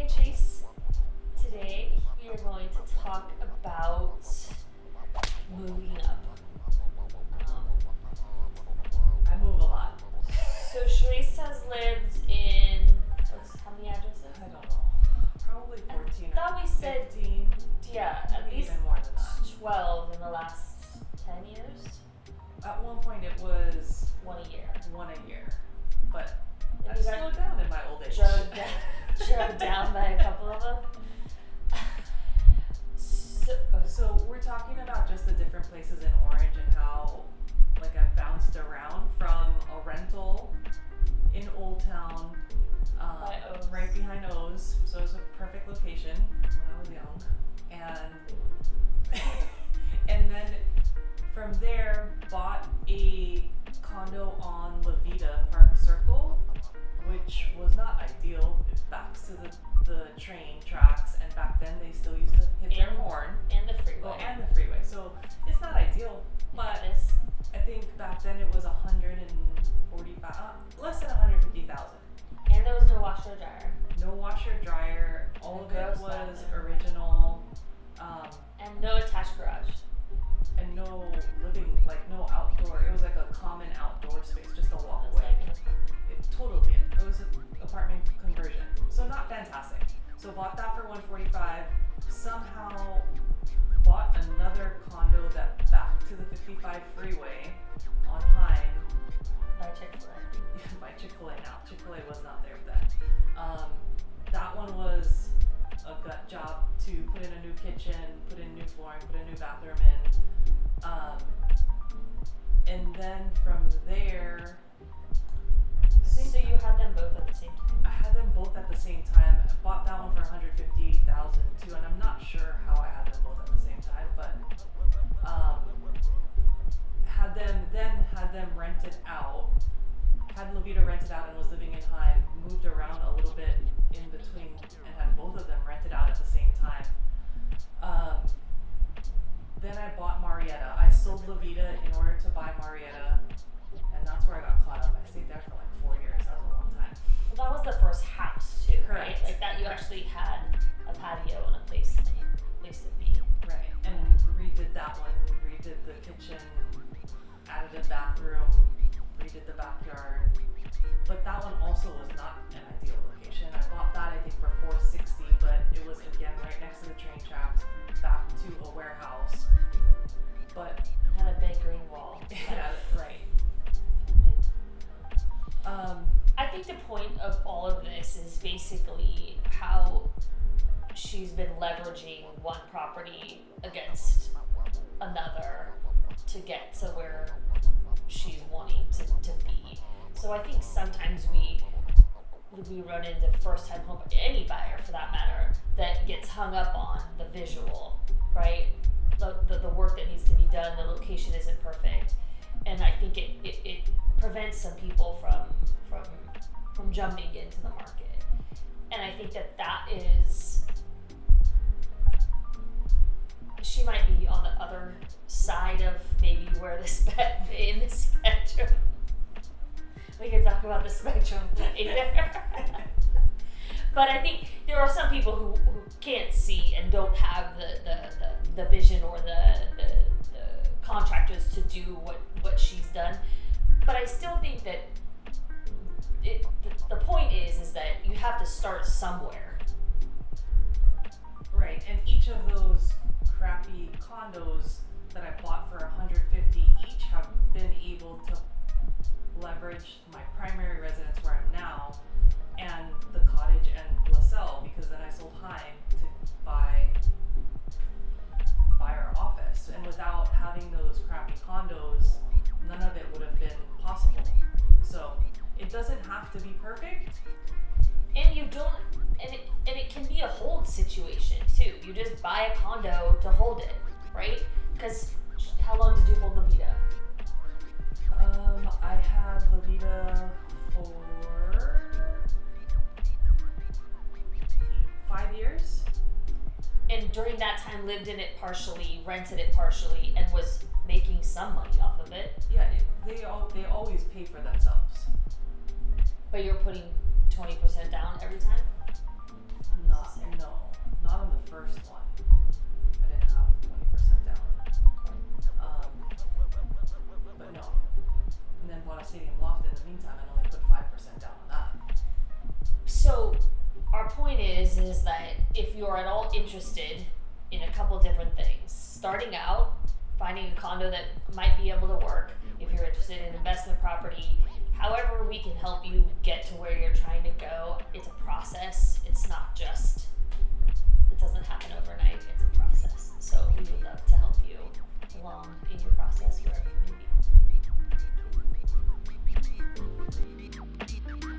Okay, Chase. Today we are going to talk about moving up. I move a lot. So Chase has lived in how many addresses? I don't know. Probably 14 I thought we said 15. yeah, at Maybe least even more than that. 12 in the last 10 years. At one point it was One a year. one a year. But And I've you got slowed down in my old age. drugged down by a couple of them. So we're talking about just the different places in Orange and how like I've bounced around from a rental in Old Town, By O's. right behind O's, so it was a perfect location when I was young, and and then from there bought a condo on La Vida Park Circle, which was not ideal. It backs to the train tracks, and back then they still used to hit their horn. And the freeway. Oh, and the freeway. So it's not ideal, but This. I think back then it was 145, less than 150,000. And there was no washer dryer. No washer dryer. All of it Gross was bathroom. original, And no attached garage. and no living, like no outdoor. It was like a common outdoor space, just a It was walkway. like an apartment. It was an apartment conversion, so not fantastic. So bought that for 145. Somehow bought another condo that backed to the 55 freeway on Hine By Chick-fil-A. by Chick-fil-A now. Chick-fil-A was not there then. That one was a gut job to put in a new kitchen, put in new flooring, put a new bathroom in. And then from there, I think So you had them both at the same time? I had them both at the same time. I bought that one for 150,000 too, and I'm not sure how I had them both at the same time, but had them rented out. Had La Vida rented out and was living in Heim. Moved around a little bit in between and had both of them rented out at the same time. Then I bought Marietta. I sold La Vida in order to buy Marietta, and that's where I got caught up. I stayed there for like 4 years. That was a long time. Well, that was the first house too, right? Correct. Like that you Correct. actually had a patio and a place to be. Right, and redid that one, redid the kitchen, added a bathroom, redid the backyard. But that one also was not an ideal location. I bought that I think for 460, but it was again right next to the train tracks, back to a warehouse. But It had a big green wall. yeah, right. I think the point of all of this is basically how she's been leveraging one property against another to get to where she's wanting to be. So I think sometimes we run into first time home, any buyer for that matter, that gets hung up on the visual, right? The work that needs to be done, the location isn't perfect. And I think it prevents some people from jumping into the market. And I think that is, she might be on the other side of maybe where in the spectrum. We can talk about the spectrum later. But I think there are some people who can't see and don't have the vision or the contractors to do what she's done. But I still think that the point is that you have to start somewhere. Right, and each of those crappy condos that I bought for 150 each have been able to leverage my primary residence where I'm now and the cottage and LaSalle, because then I sold Heim to buy our office, and without having those crappy condos, none of it would have been possible. So it doesn't have to be perfect. And you don't, and it can be a hold situation too. You just buy a condo to hold it, right? Because how long did you hold La Vida? I had La Vida for 5 years. And during that time lived in it partially, rented it partially, and was making some money off of it. Yeah, they always pay for themselves. But you're putting 20% down every time? Not is that if you're at all interested in a couple different things, starting out, finding a condo that might be able to work, if you're interested in investment property, however we can help you get to where you're trying to go, it's a process. It's not just, it doesn't happen overnight, it's a process. So we would love to help you along in your process wherever you may be.